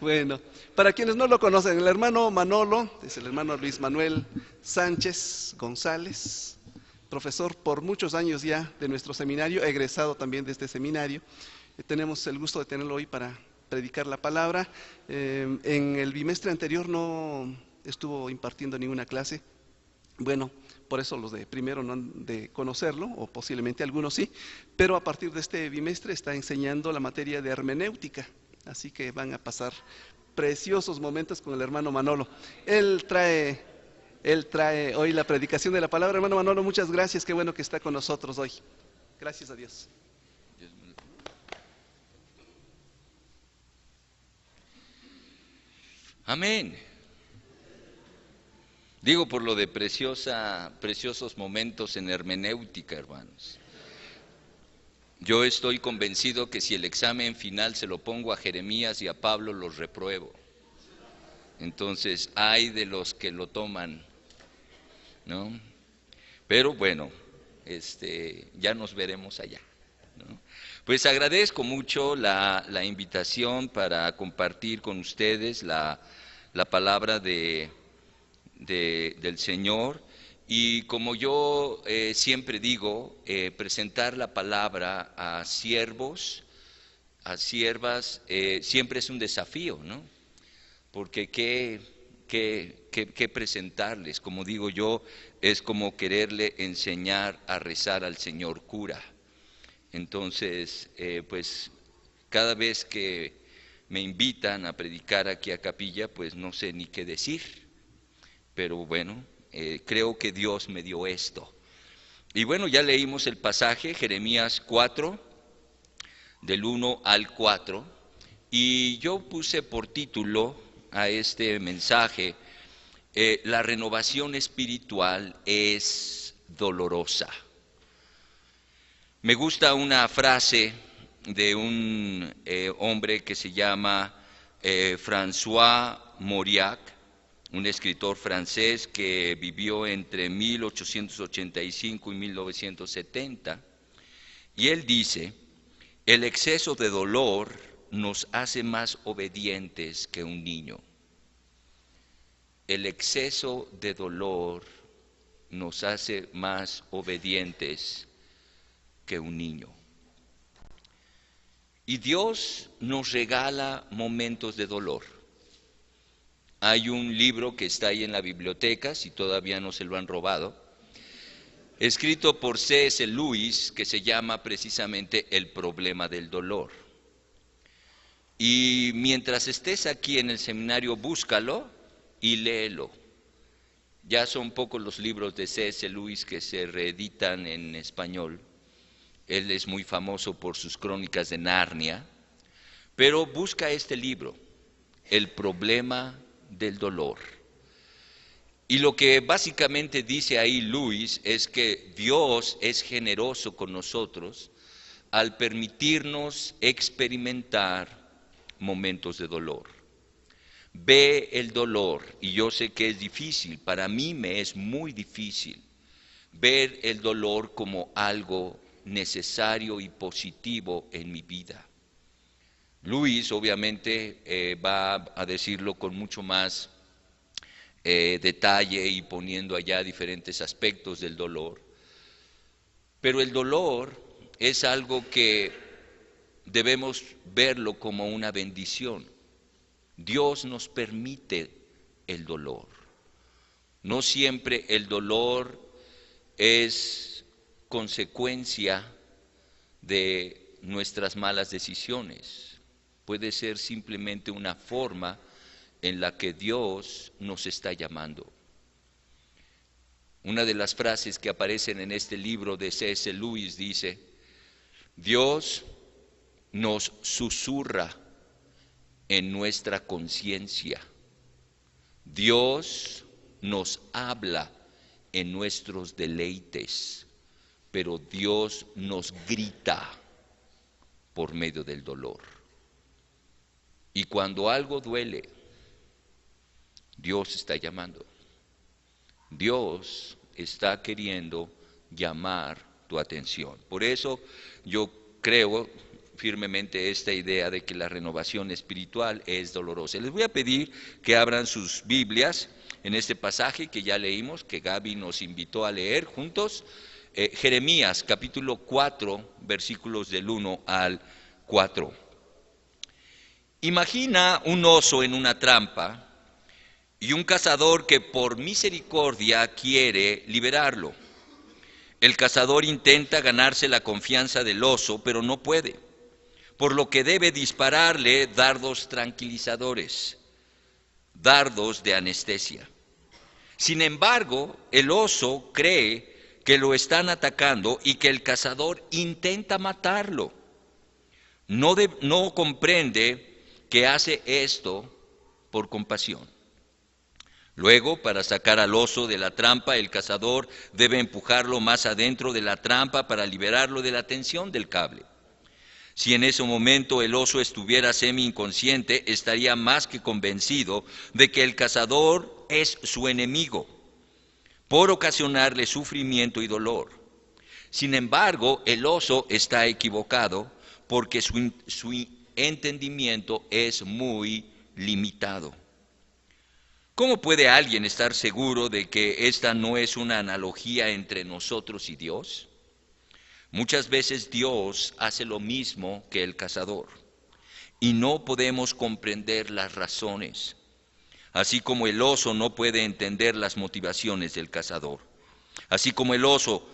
Bueno, para quienes no lo conocen, el hermano Manolo es el hermano Luis Manuel Sánchez González, profesor por muchos años ya de nuestro seminario, egresado también de este seminario. Tenemos el gusto de tenerlo hoy para predicar la palabra. En el bimestre anterior no estuvo impartiendo ninguna clase. Bueno, por eso los de primero no han de conocerlo, o posiblemente algunos sí, pero a partir de este bimestre está enseñando la materia de hermenéutica, así que van a pasar preciosos momentos con el hermano Manolo. Él trae, él trae hoy la predicación de la palabra. Hermano Manolo, muchas gracias, qué bueno que está con nosotros hoy. Gracias a Dios. Amén. Digo por lo de preciosos momentos en hermenéutica, hermanos. Yo estoy convencido que si el examen final se lo pongo a Jeremías y a Pablo, los repruebo. Entonces, hay de los que lo toman, ¿no? Pero bueno, ya nos veremos allá, ¿no? Pues agradezco mucho la invitación para compartir con ustedes la palabra del Señor. Y como yo siempre digo, presentar la palabra a siervos, a siervas, siempre es un desafío, ¿no? Porque qué presentarles, como digo yo, es como quererle enseñar a rezar al Señor cura. Entonces, pues cada vez que me invitan a predicar aquí a capilla, pues no sé ni qué decir, pero bueno, creo que Dios me dio esto. Y bueno, ya leímos el pasaje, Jeremías 4, del 1 al 4, y yo puse por título a este mensaje, la renovación espiritual es dolorosa. Me gusta una frase de un hombre que se llama François Mauriac, un escritor francés que vivió entre 1885 y 1970, y él dice: el exceso de dolor nos hace más obedientes que un niño. El exceso de dolor nos hace más obedientes que un niño. Y Dios nos regala momentos de dolor. Hay un libro que está ahí en la biblioteca, si todavía no se lo han robado, escrito por C.S. Lewis, que se llama precisamente El problema del dolor. Y mientras estés aquí en el seminario, búscalo y léelo. Ya son pocos los libros de C.S. Lewis que se reeditan en español. Él es muy famoso por sus crónicas de Narnia, pero busca este libro, El problema del dolor. Y lo que básicamente dice ahí Lewis es que Dios es generoso con nosotros al permitirnos experimentar momentos de dolor. Ve el dolor, y yo sé que es difícil, para mí me es muy difícil ver el dolor como algo necesario y positivo en mi vida. Luis obviamente va a decirlo con mucho más detalle y poniendo allá diferentes aspectos del dolor, pero el dolor es algo que debemos verlo como una bendición. Dios nos permite el dolor. No siempre el dolor es consecuencia de nuestras malas decisiones. Puede ser simplemente una forma en la que Dios nos está llamando. Una de las frases que aparecen en este libro de C.S. Lewis dice: Dios nos susurra en nuestra conciencia. Dios nos habla en nuestros deleites, pero Dios nos grita por medio del dolor. Y cuando algo duele, Dios está llamando. Dios está queriendo llamar tu atención. Por eso yo creo firmemente esta idea de que la renovación espiritual es dolorosa. Les voy a pedir que abran sus Biblias en este pasaje que ya leímos, que Gaby nos invitó a leer juntos. Jeremías capítulo 4, versículos del 1 al 4. Imagina un oso en una trampa y un cazador que por misericordia quiere liberarlo. El cazador intenta ganarse la confianza del oso, pero no puede, por lo que debe dispararle dardos tranquilizadores, dardos de anestesia. Sin embargo, el oso cree que lo están atacando y que el cazador intenta matarlo. No comprende que hace esto por compasión. Luego, para sacar al oso de la trampa, el cazador debe empujarlo más adentro de la trampa para liberarlo de la tensión del cable. Si en ese momento el oso estuviera semi-inconsciente, estaría más que convencido de que el cazador es su enemigo, por ocasionarle sufrimiento y dolor. Sin embargo, el oso está equivocado porque su entendimiento es muy limitado. ¿Cómo puede alguien estar seguro de que esta no es una analogía entre nosotros y Dios? Muchas veces Dios hace lo mismo que el cazador y no podemos comprender las razones, así como el oso no puede entender las motivaciones del cazador. Así como el oso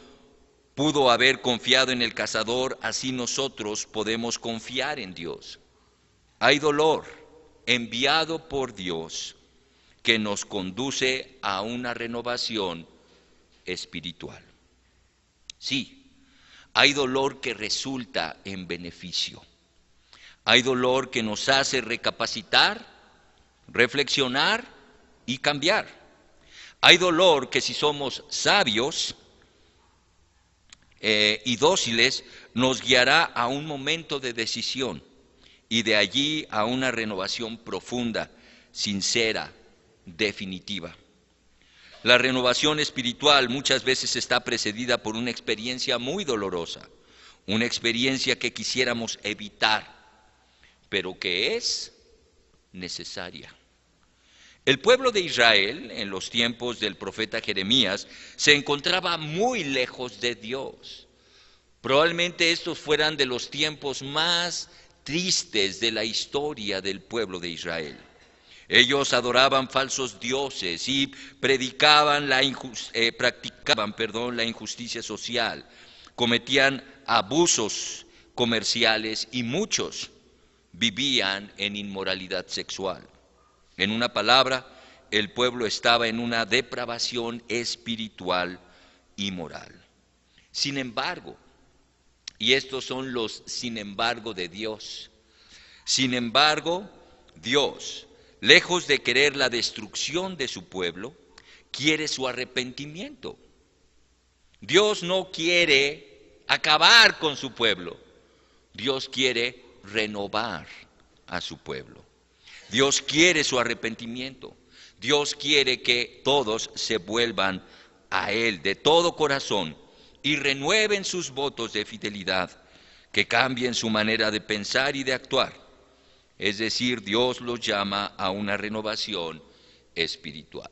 pudo haber confiado en el cazador, así nosotros podemos confiar en Dios. Hay dolor enviado por Dios que nos conduce a una renovación espiritual. Sí, hay dolor que resulta en beneficio. Hay dolor que nos hace recapacitar, reflexionar y cambiar. Hay dolor que si somos sabios y dóciles, nos guiará a un momento de decisión y de allí a una renovación profunda, sincera, definitiva. La renovación espiritual muchas veces está precedida por una experiencia muy dolorosa, una experiencia que quisiéramos evitar, pero que es necesaria. El pueblo de Israel, en los tiempos del profeta Jeremías, se encontraba muy lejos de Dios. Probablemente estos fueran de los tiempos más tristes de la historia del pueblo de Israel. Ellos adoraban falsos dioses y practicaban la injusticia social, cometían abusos comerciales y muchos vivían en inmoralidad sexual. En una palabra, el pueblo estaba en una depravación espiritual y moral. Sin embargo, y estos son los sin embargo de Dios, sin embargo, Dios, lejos de querer la destrucción de su pueblo, quiere su arrepentimiento. Dios no quiere acabar con su pueblo. Dios quiere renovar a su pueblo. Dios quiere su arrepentimiento. Dios quiere que todos se vuelvan a Él de todo corazón y renueven sus votos de fidelidad, que cambien su manera de pensar y de actuar. Es decir, Dios los llama a una renovación espiritual.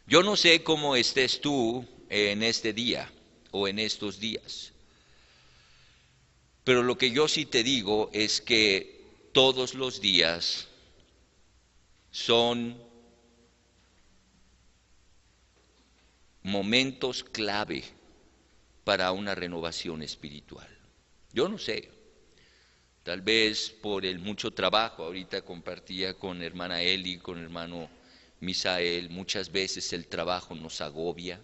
Yo no sé cómo estés tú en este día o en estos días, pero lo que yo sí te digo es que todos los días son momentos clave para una renovación espiritual. Yo no sé. Tal vez por el mucho trabajo, ahorita compartía con hermana Eli, con hermano Misael, muchas veces el trabajo nos agobia,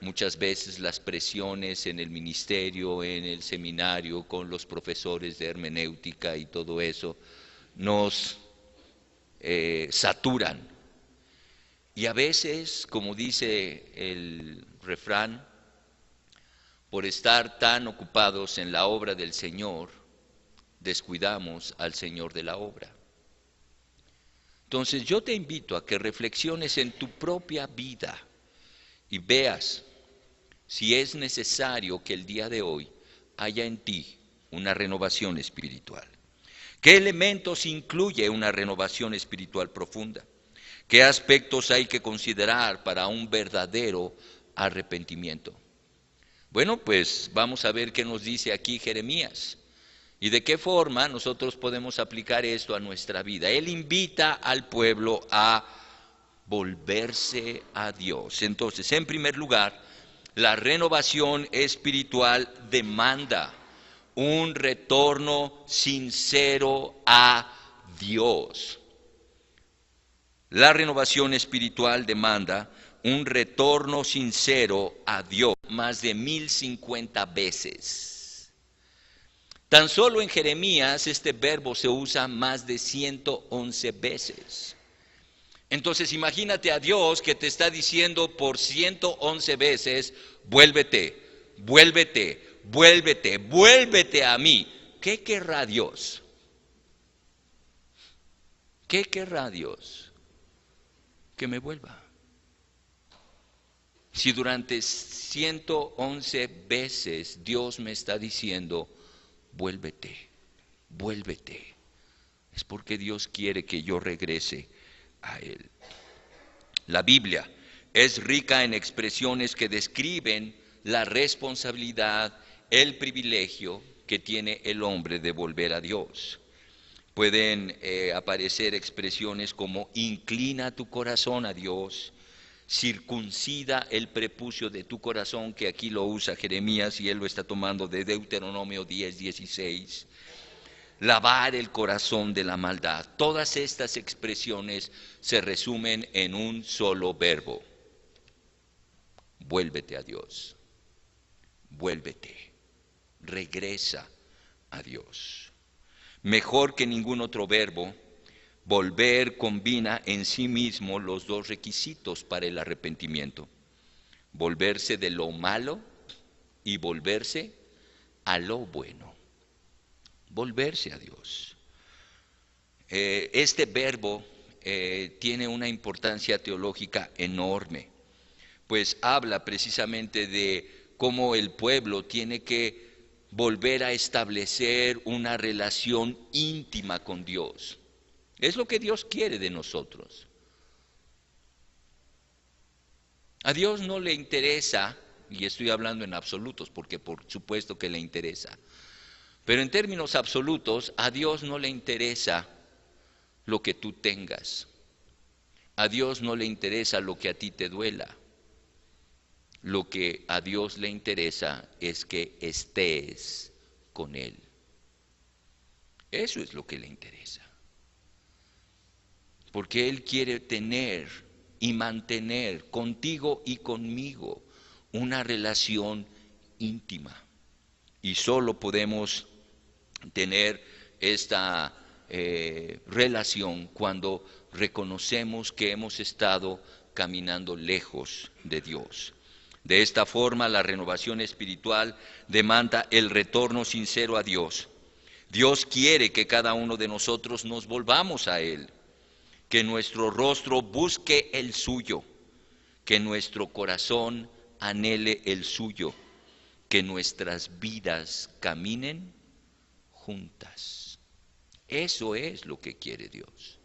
muchas veces las presiones en el ministerio, en el seminario, con los profesores de hermenéutica y todo eso, nos saturan. Y a veces, como dice el refrán, por estar tan ocupados en la obra del Señor, descuidamos al Señor de la obra. Entonces yo te invito a que reflexiones en tu propia vida y veas si es necesario que el día de hoy haya en ti una renovación espiritual. ¿Qué elementos incluye una renovación espiritual profunda? ¿Qué aspectos hay que considerar para un verdadero arrepentimiento? Bueno, pues vamos a ver qué nos dice aquí Jeremías y de qué forma nosotros podemos aplicar esto a nuestra vida. Él invita al pueblo a volverse a Dios. Entonces, en primer lugar, la renovación espiritual demanda un retorno sincero a Dios. La renovación espiritual demanda un retorno sincero a Dios más de 1050 veces. Tan solo en Jeremías este verbo se usa más de 111 veces. Entonces imagínate a Dios que te está diciendo por 111 veces, vuélvete, vuélvete, vuélvete, vuélvete a mí. ¿Qué querrá Dios? ¿Qué querrá Dios? Que me vuelva. Si durante 111 veces Dios me está diciendo, vuélvete, vuélvete, es porque Dios quiere que yo regrese a Él. La Biblia es rica en expresiones que describen la responsabilidad, el privilegio que tiene el hombre de volver a Dios. Pueden aparecer expresiones como inclina tu corazón a Dios, circuncida el prepucio de tu corazón, que aquí lo usa Jeremías y él lo está tomando de Deuteronomio 10:16. Lavar el corazón de la maldad. Todas estas expresiones se resumen en un solo verbo. Vuélvete a Dios. Vuélvete. Regresa a Dios. Mejor que ningún otro verbo, volver combina en sí mismo los dos requisitos para el arrepentimiento: volverse de lo malo y volverse a lo bueno. Volverse a Dios. Este verbo tiene una importancia teológica enorme, pues habla precisamente de cómo el pueblo tiene que volver a establecer una relación íntima con Dios. Es lo que Dios quiere de nosotros. A Dios no le interesa, y estoy hablando en absolutos porque por supuesto que le interesa, pero en términos absolutos, a Dios no le interesa lo que tú tengas. A Dios no le interesa lo que a ti te duela. Lo que a Dios le interesa es que estés con Él. Eso es lo que le interesa. Porque Él quiere tener y mantener contigo y conmigo una relación íntima. Y solo podemos tener esta relación cuando reconocemos que hemos estado caminando lejos de Dios. De esta forma, la renovación espiritual demanda el retorno sincero a Dios. Dios quiere que cada uno de nosotros nos volvamos a Él, que nuestro rostro busque el suyo, que nuestro corazón anhele el suyo, que nuestras vidas caminen juntas. Eso es lo que quiere Dios.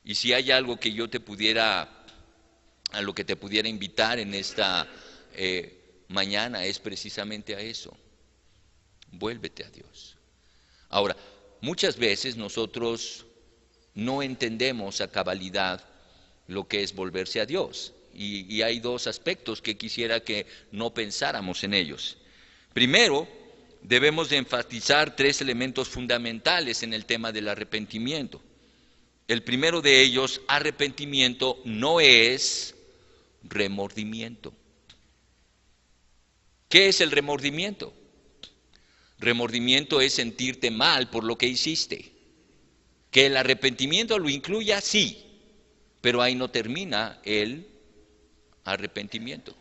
Y si hay algo que yo te pudiera, a lo que te pudiera invitar en esta mañana, es precisamente a eso. Vuélvete a Dios. Ahora, muchas veces nosotros no entendemos a cabalidad lo que es volverse a Dios. Y hay dos aspectos que quisiera que no pensáramos en ellos. Primero, debemos de enfatizar tres elementos fundamentales en el tema del arrepentimiento. El primero de ellos, arrepentimiento no es remordimiento. ¿Qué es el remordimiento? Remordimiento es sentirte mal por lo que hiciste. Que el arrepentimiento lo incluya, sí, pero ahí no termina el arrepentimiento.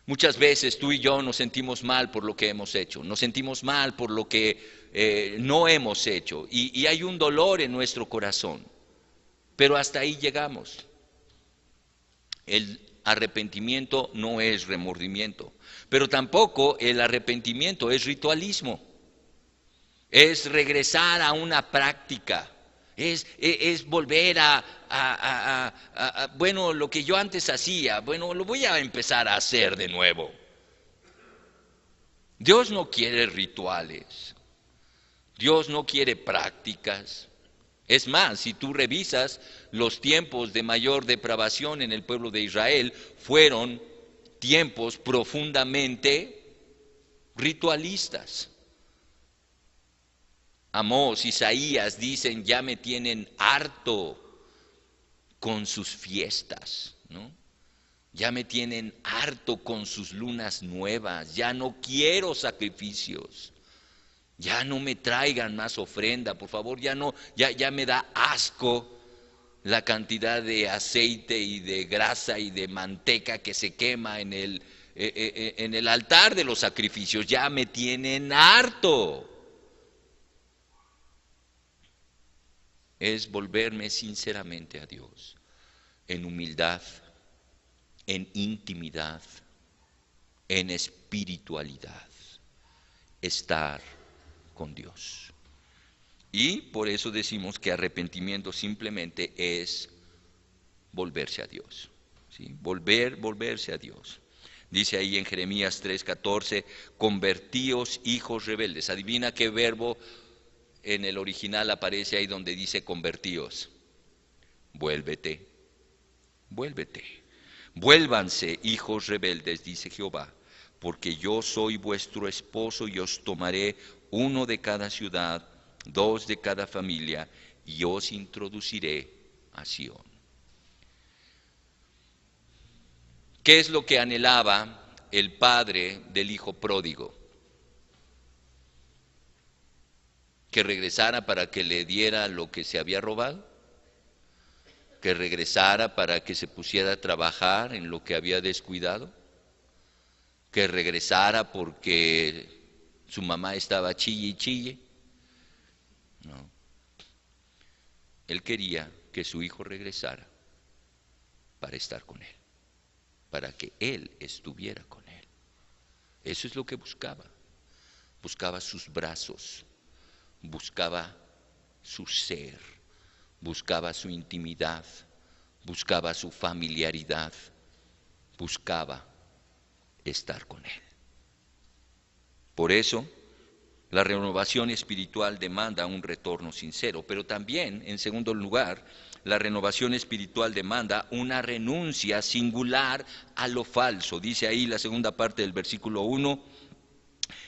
Muchas veces tú y yo nos sentimos mal por lo que hemos hecho, nos sentimos mal por lo que no hemos hecho y hay un dolor en nuestro corazón, pero hasta ahí llegamos. El arrepentimiento no es remordimiento, pero tampoco el arrepentimiento es ritualismo, es regresar a una práctica, es volver bueno, lo que yo antes hacía, bueno, lo voy a empezar a hacer de nuevo. Dios no quiere rituales, Dios no quiere prácticas. Es más, si tú revisas los tiempos de mayor depravación en el pueblo de Israel, fueron tiempos profundamente ritualistas. Amós, Isaías dicen, ya me tienen harto con sus fiestas, ¿no? Ya me tienen harto con sus lunas nuevas, ya no quiero sacrificios. Ya no me traigan más ofrenda, por favor, ya me da asco la cantidad de aceite y de grasa y de manteca que se quema en el altar de los sacrificios, ya me tienen harto. Es volverme sinceramente a Dios, en humildad, en intimidad, en espiritualidad, estar con Dios. Y por eso decimos que arrepentimiento simplemente es volverse a Dios, ¿sí? Volverse a Dios. Dice ahí en Jeremías 3:14, convertíos hijos rebeldes. Adivina qué verbo en el original aparece ahí donde dice convertíos. Vuélvete, vuélvete. Vuélvanse hijos rebeldes, dice Jehová, porque yo soy vuestro esposo y os tomaré uno de cada ciudad, 2 de cada familia, y os introduciré a Sión. ¿Qué es lo que anhelaba el padre del hijo pródigo? ¿Que regresara para que le diera lo que se había robado? ¿Que regresara para que se pusiera a trabajar en lo que había descuidado? ¿Que regresara porque su mamá estaba chille y chille? No. Él quería que su hijo regresara para estar con él, para que él estuviera con él. Eso es lo que buscaba. Buscaba sus brazos, buscaba su ser, buscaba su intimidad, buscaba su familiaridad, buscaba estar con él. Por eso, la renovación espiritual demanda un retorno sincero, pero también, en segundo lugar, la renovación espiritual demanda una renuncia singular a lo falso. Dice ahí la segunda parte del versículo 1,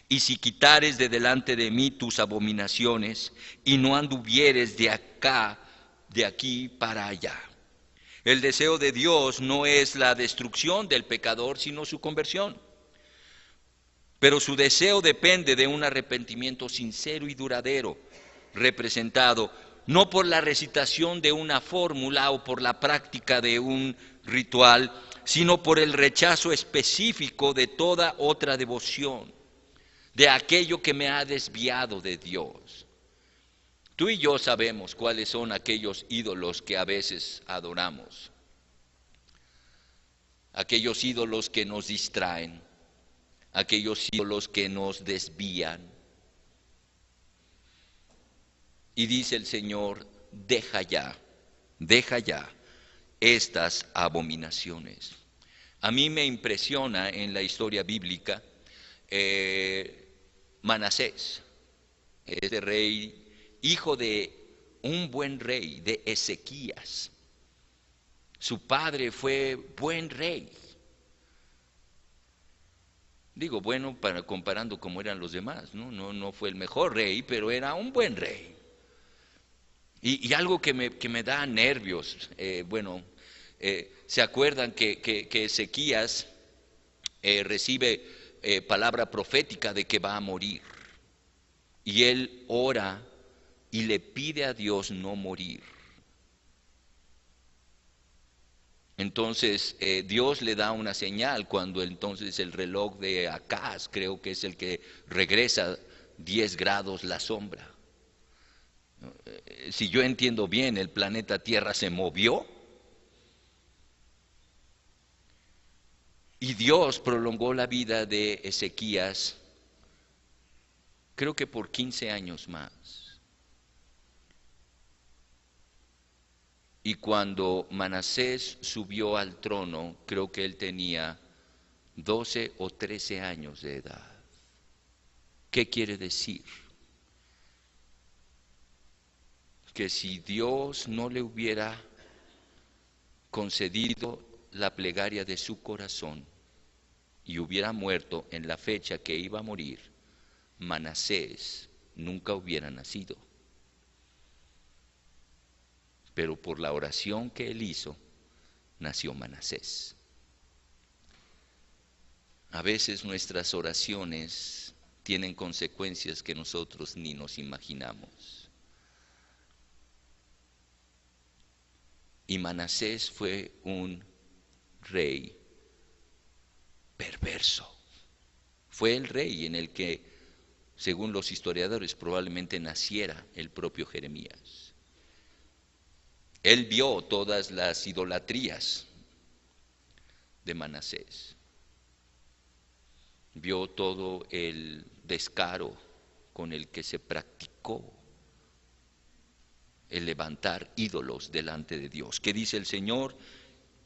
y si quitares de delante de mí tus abominaciones, y no anduvieres de aquí para allá. El deseo de Dios no es la destrucción del pecador, sino su conversión. Pero su deseo depende de un arrepentimiento sincero y duradero, representado no por la recitación de una fórmula o por la práctica de un ritual, sino por el rechazo específico de toda otra devoción, de aquello que me ha desviado de Dios. Tú y yo sabemos cuáles son aquellos ídolos que a veces adoramos, aquellos ídolos que nos distraen, aquellos ídolos que nos desvían. Y dice el Señor, deja ya estas abominaciones. A mí me impresiona en la historia bíblica Manasés, este rey, hijo de un buen rey, de Ezequías. Su padre fue buen rey. Digo, bueno, comparando cómo eran los demás, no fue el mejor rey, pero era un buen rey. Y algo que me da nervios, ¿se acuerdan que Ezequías recibe palabra profética de que va a morir? Y él ora y le pide a Dios no morir. Entonces Dios le da una señal cuando entonces el reloj de Acaz, creo que es el que regresa 10 grados la sombra. Si yo entiendo bien, el planeta Tierra se movió Y Dios prolongó la vida de Ezequías, creo que por 15 años más. Y cuando Manasés subió al trono, creo que él tenía 12 o 13 años de edad. ¿Qué quiere decir? Que si Dios no le hubiera concedido la plegaria de su corazón y hubiera muerto en la fecha que iba a morir, Manasés nunca hubiera nacido. Pero por la oración que él hizo, nació Manasés. A veces nuestras oraciones tienen consecuencias que nosotros ni nos imaginamos. Y Manasés fue un rey perverso. Fue el rey en el que, según los historiadores, probablemente naciera el propio Jeremías. Él vio todas las idolatrías de Manasés. Vio todo el descaro con el que se practicó el levantar ídolos delante de Dios. ¿Qué dice el Señor?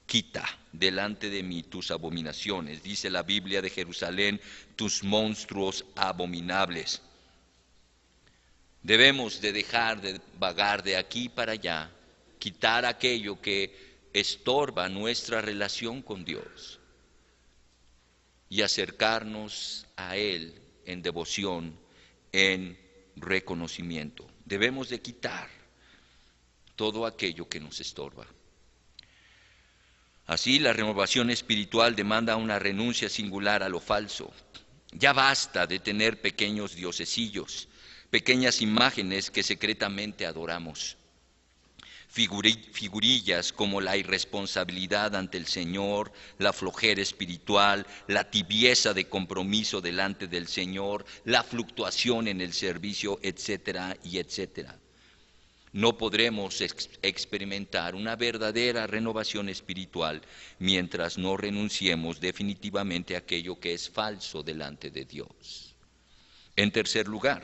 Quita delante de mí tus abominaciones. Dice la Biblia de Jerusalén, tus monstruos abominables. Debemos de dejar de vagar de aquí para allá, quitar aquello que estorba nuestra relación con Dios y acercarnos a Él en devoción, en reconocimiento. Debemos de quitar todo aquello que nos estorba. Así, la renovación espiritual demanda una renuncia singular a lo falso. Ya basta de tener pequeños diosesillos, pequeñas imágenes que secretamente adoramos. Figurillas como la irresponsabilidad ante el Señor, la flojera espiritual, la tibieza de compromiso delante del Señor, la fluctuación en el servicio, etcétera y etcétera. No podremos experimentar una verdadera renovación espiritual mientras no renunciemos definitivamente a aquello que es falso delante de Dios. En tercer lugar,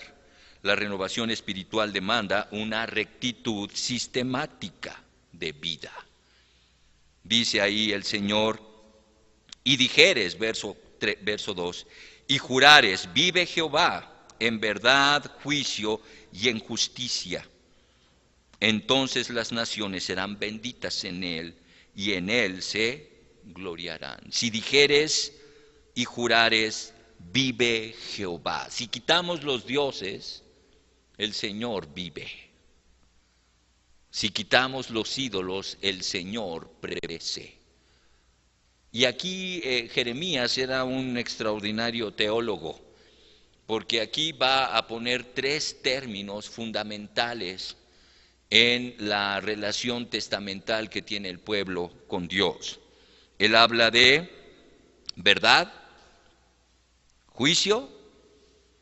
la renovación espiritual demanda una rectitud sistemática de vida. Dice ahí el Señor, y dijeres, verso 2, y jurares, vive Jehová en verdad, juicio y en justicia. Entonces las naciones serán benditas en él, y en él se gloriarán. Si dijeres y jurares, vive Jehová. Si quitamos los dioses, el Señor vive. Si quitamos los ídolos, el Señor prevalece. Y aquí Jeremías era un extraordinario teólogo, porque aquí va a poner 3 términos fundamentales en la relación testamental que tiene el pueblo con Dios. Él habla de verdad, juicio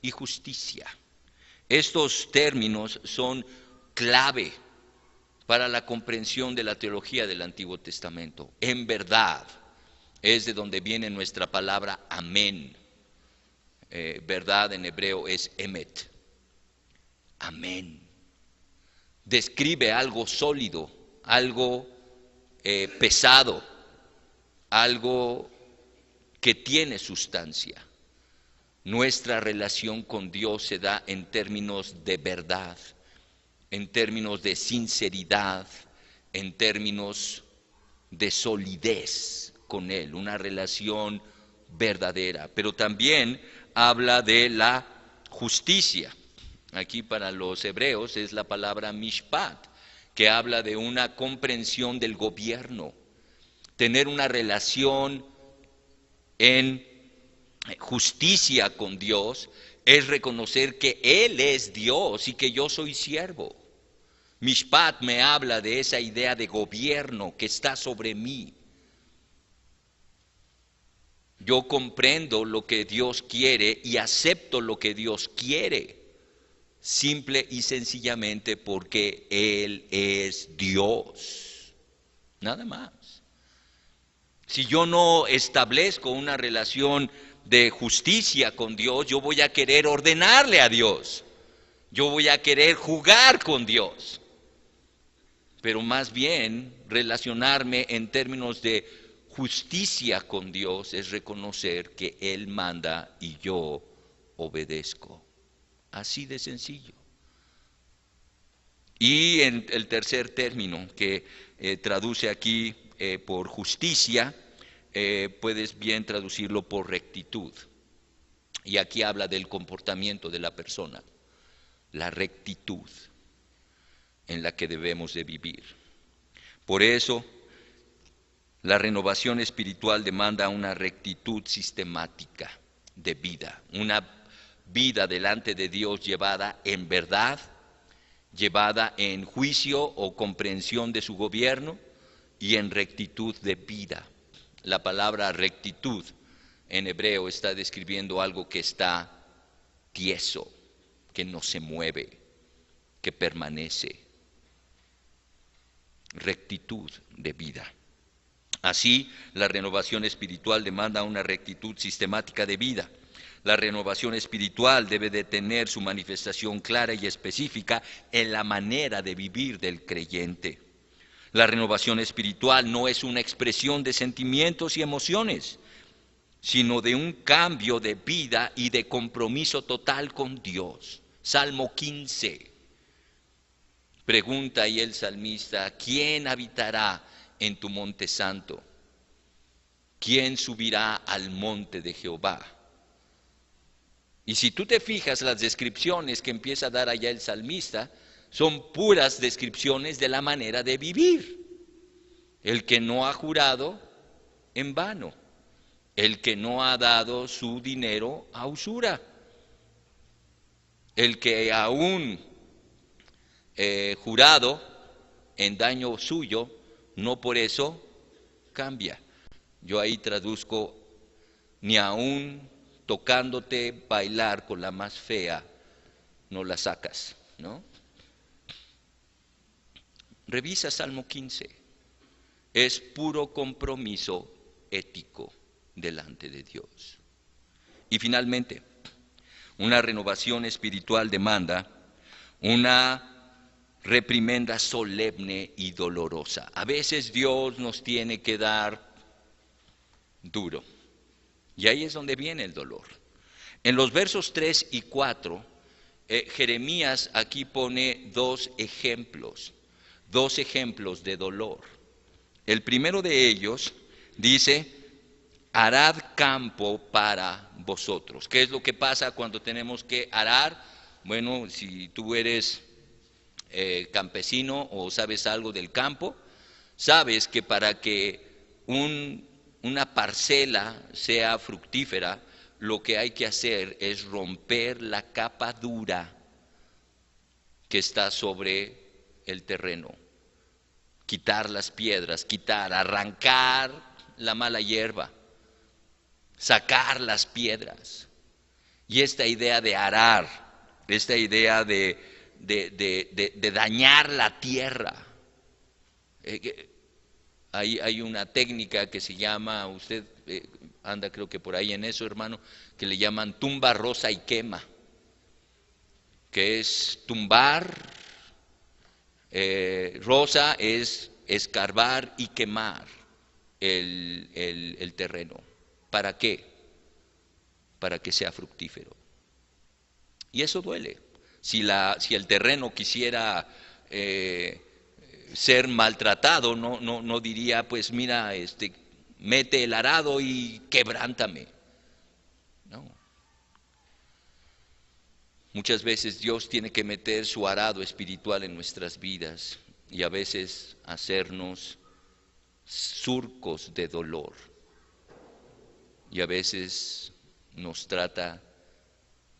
y justicia. Estos términos son clave para la comprensión de la teología del Antiguo Testamento. En verdad es de donde viene nuestra palabra amén. Verdad en hebreo es emet. Amén. Describe algo sólido, algo pesado, algo que tiene sustancia. Nuestra relación con Dios se da en términos de verdad, en términos de sinceridad, en términos de solidez con Él, una relación verdadera. Pero también habla de la justicia. Aquí para los hebreos es la palabra mishpat, que habla de una comprensión del gobierno, tener una relación en justicia con Dios es reconocer que Él es Dios y que yo soy siervo. Mishpat me habla de esa idea de gobierno que está sobre mí. Yo comprendo lo que Dios quiere y acepto lo que Dios quiere, simple y sencillamente porque Él es Dios. Nada más. Si yo no establezco una relación de justicia con Dios, yo voy a querer ordenarle a Dios. Yo voy a querer jugar con Dios. Pero más bien relacionarme en términos de justicia con Dios es reconocer que Él manda y yo obedezco. Así de sencillo. Y en el tercer término que traduce aquí por justicia, puedes bien traducirlo por rectitud. Y aquí habla del comportamiento de la persona, la rectitud en la que debemos de vivir. Por eso, la renovación espiritual demanda una rectitud sistemática de vida, una vida delante de Dios llevada en verdad, llevada en juicio o comprensión de su gobierno y en rectitud de vida. La palabra rectitud en hebreo está describiendo algo que está tieso, que no se mueve, que permanece. Rectitud de vida. Así, la renovación espiritual demanda una rectitud sistemática de vida. La renovación espiritual debe de tener su manifestación clara y específica en la manera de vivir del creyente. La renovación espiritual no es una expresión de sentimientos y emociones, sino de un cambio de vida y de compromiso total con Dios. Salmo 15. Pregunta ahí el salmista, ¿quién habitará en tu monte santo? ¿Quién subirá al monte de Jehová? Y si tú te fijas, las descripciones que empieza a dar allá el salmista son puras descripciones de la manera de vivir. El que no ha jurado en vano, el que no ha dado su dinero a usura, el que aún jurado en daño suyo, no por eso cambia. Yo ahí traduzco, ni aún tocándote bailar con la más fea, no la sacas, ¿no? Revisa Salmo 15. Es puro compromiso ético delante de Dios. Y finalmente, una renovación espiritual demanda una reprimenda solemne y dolorosa. A veces Dios nos tiene que dar duro. Y ahí es donde viene el dolor. En los versos 3 y 4, Jeremías aquí pone dos ejemplos de dolor. El primero de ellos dice, arad campo para vosotros. ¿Qué es lo que pasa cuando tenemos que arar? Bueno, si tú eres campesino o sabes algo del campo, sabes que para que una parcela sea fructífera, lo que hay que hacer es romper la capa dura que está sobre el terreno, quitar las piedras, arrancar la mala hierba, sacar las piedras. Y esta idea de arar, esta idea de dañar la tierra. Hay una técnica que se llama, usted anda creo que por ahí en eso, hermano, que le llaman tumba, roza y quema, que es tumbar, roza es escarbar y quemar el terreno. ¿Para qué? Para que sea fructífero. Y eso duele. Si el terreno quisiera ser maltratado, no diría, pues mira, mete el arado y quebrántame. No. Muchas veces Dios tiene que meter su arado espiritual en nuestras vidas y a veces hacernos surcos de dolor. Y a veces nos trata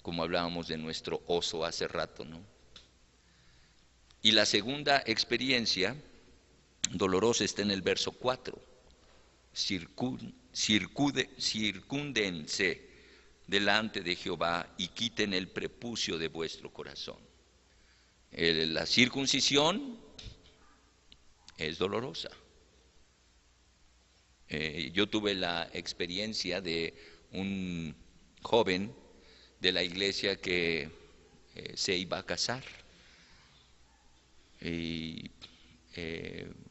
como hablábamos de nuestro oso hace rato, ¿no? Y la segunda experiencia dolorosa está en el verso 4. Circúndense delante de Jehová y quiten el prepucio de vuestro corazón. La circuncisión es dolorosa. Yo tuve la experiencia de un joven de la iglesia que se iba a casar y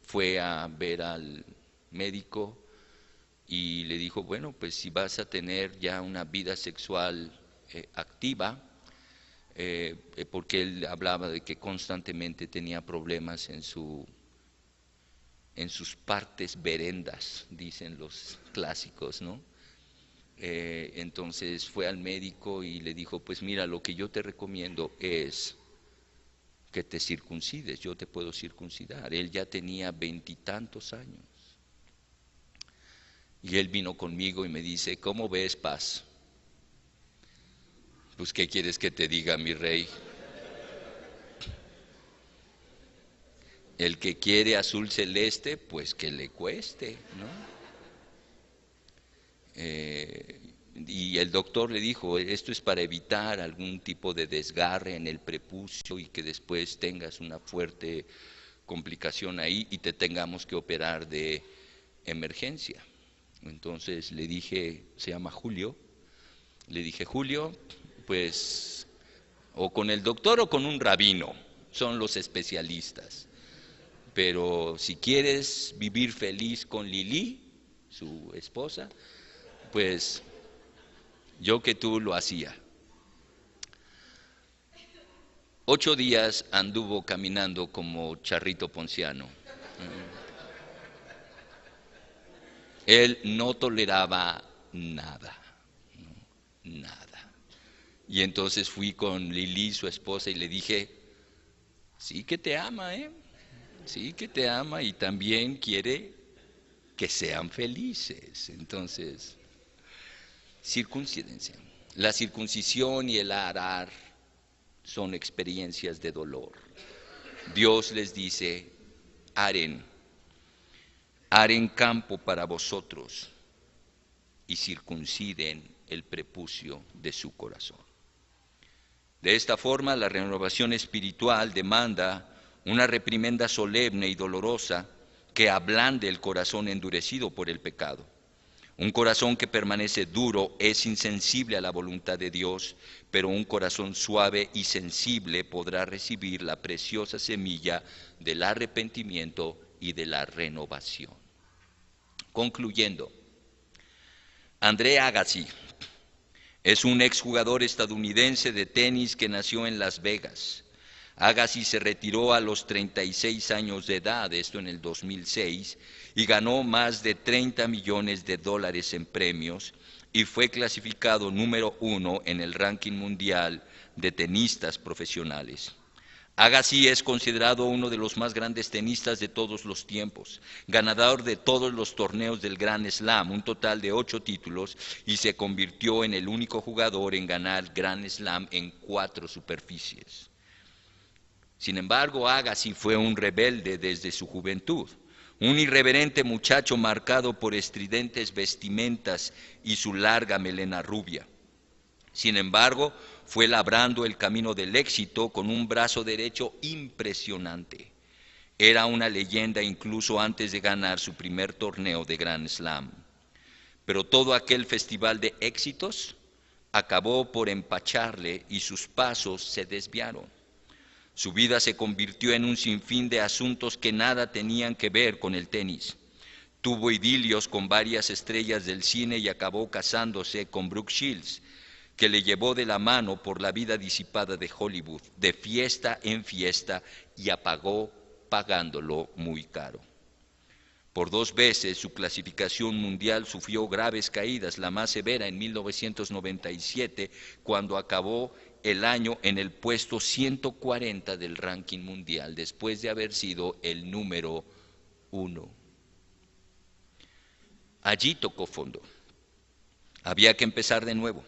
fue a ver al médico y le dijo, bueno, pues si vas a tener ya una vida sexual activa, porque él hablaba de que constantemente tenía problemas en sus partes verendas, dicen los clásicos, ¿no? Entonces fue al médico y le dijo, pues mira, lo que yo te recomiendo es que te circuncides, yo te puedo circuncidar. Él ya tenía 20 y tantos años. Y él vino conmigo y me dice, ¿cómo ves, Paz? Pues, ¿qué quieres que te diga, mi rey? El que quiere azul celeste, pues que le cueste, ¿no? Y el doctor le dijo, esto es para evitar algún tipo de desgarre en el prepucio y que después tengas una fuerte complicación ahí y te tengamos que operar de emergencia. Entonces le dije, se llama Julio, le dije, Julio, pues o con el doctor o con un rabino, son los especialistas. Pero si quieres vivir feliz con Lili, su esposa, pues yo que tú lo hacía. 8 días anduvo caminando como charrito ponciano. Él no toleraba nada, ¿no? Nada. Y entonces fui con Lili, su esposa, y le dije, sí que te ama, sí que te ama y también quiere que sean felices. Entonces, circuncídense. La circuncisión y el arar son experiencias de dolor. Dios les dice, aren campo para vosotros y circunciden el prepucio de su corazón. De esta forma, la renovación espiritual demanda una reprimenda solemne y dolorosa que ablande el corazón endurecido por el pecado. Un corazón que permanece duro es insensible a la voluntad de Dios, pero un corazón suave y sensible podrá recibir la preciosa semilla del arrepentimiento y de la renovación. Concluyendo, Andre Agassi es un exjugador estadounidense de tenis que nació en Las Vegas. Agassi se retiró a los 36 años de edad, esto en el 2006, y ganó más de $30 millones en premios y fue clasificado número 1 en el ranking mundial de tenistas profesionales. Agassi es considerado uno de los más grandes tenistas de todos los tiempos, ganador de todos los torneos del Grand Slam, un total de 8 títulos, y se convirtió en el único jugador en ganar Grand Slam en 4 superficies. Sin embargo, Agassi fue un rebelde desde su juventud, un irreverente muchacho marcado por estridentes vestimentas y su larga melena rubia. Sin embargo, fue labrando el camino del éxito con un brazo derecho impresionante. Era una leyenda incluso antes de ganar su primer torneo de Grand Slam. Pero todo aquel festival de éxitos acabó por empacharle y sus pasos se desviaron. Su vida se convirtió en un sinfín de asuntos que nada tenían que ver con el tenis. Tuvo idilios con varias estrellas del cine y acabó casándose con Brooke Shields, que le llevó de la mano por la vida disipada de Hollywood, de fiesta en fiesta, y acabó pagándolo muy caro. Por 2 veces su clasificación mundial sufrió graves caídas, la más severa en 1997, cuando acabó el año en el puesto 140 del ranking mundial, después de haber sido el número 1. Allí tocó fondo. Había que empezar de nuevo,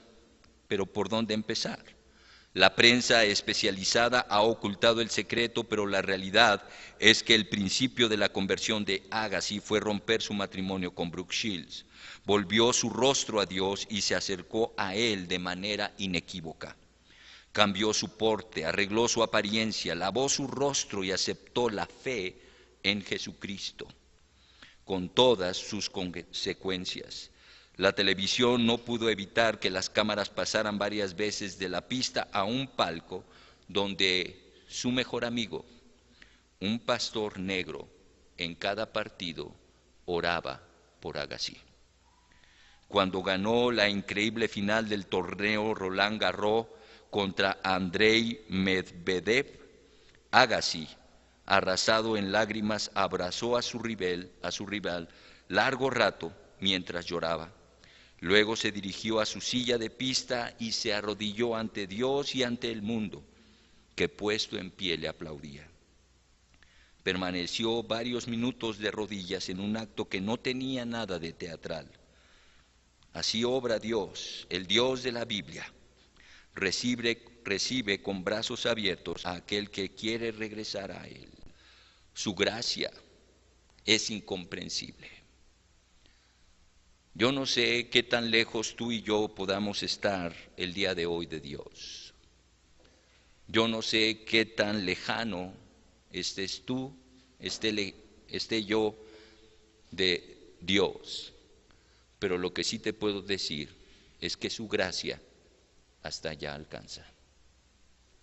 pero ¿por dónde empezar? La prensa especializada ha ocultado el secreto, pero la realidad es que el principio de la conversión de Agassi fue romper su matrimonio con Brooke Shields. Volvió su rostro a Dios y se acercó a Él de manera inequívoca. Cambió su porte, arregló su apariencia, lavó su rostro y aceptó la fe en Jesucristo. con todas sus consecuencias. La televisión no pudo evitar que las cámaras pasaran varias veces de la pista a un palco donde su mejor amigo, un pastor negro, en cada partido oraba por Agassi. Cuando ganó la increíble final del torneo Roland Garros contra Andrei Medvedev, Agassi, arrasado en lágrimas, abrazó a su rival largo rato mientras lloraba. Luego se dirigió a su silla de pista y se arrodilló ante Dios y ante el mundo, que puesto en pie le aplaudía. Permaneció varios minutos de rodillas en un acto que no tenía nada de teatral. Así obra Dios, el Dios de la Biblia. Recibe con brazos abiertos a aquel que quiere regresar a Él. Su gracia es incomprensible. Yo no sé qué tan lejos tú y yo podamos estar el día de hoy de Dios. Yo no sé qué tan lejano estés tú, esté yo de Dios. Pero lo que sí te puedo decir es que su gracia hasta allá alcanza.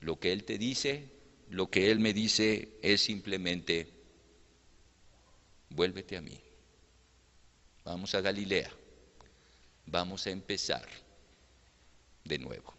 Lo que Él te dice, lo que Él me dice es simplemente, vuélvete a mí. Vamos a Galilea. Vamos a empezar de nuevo.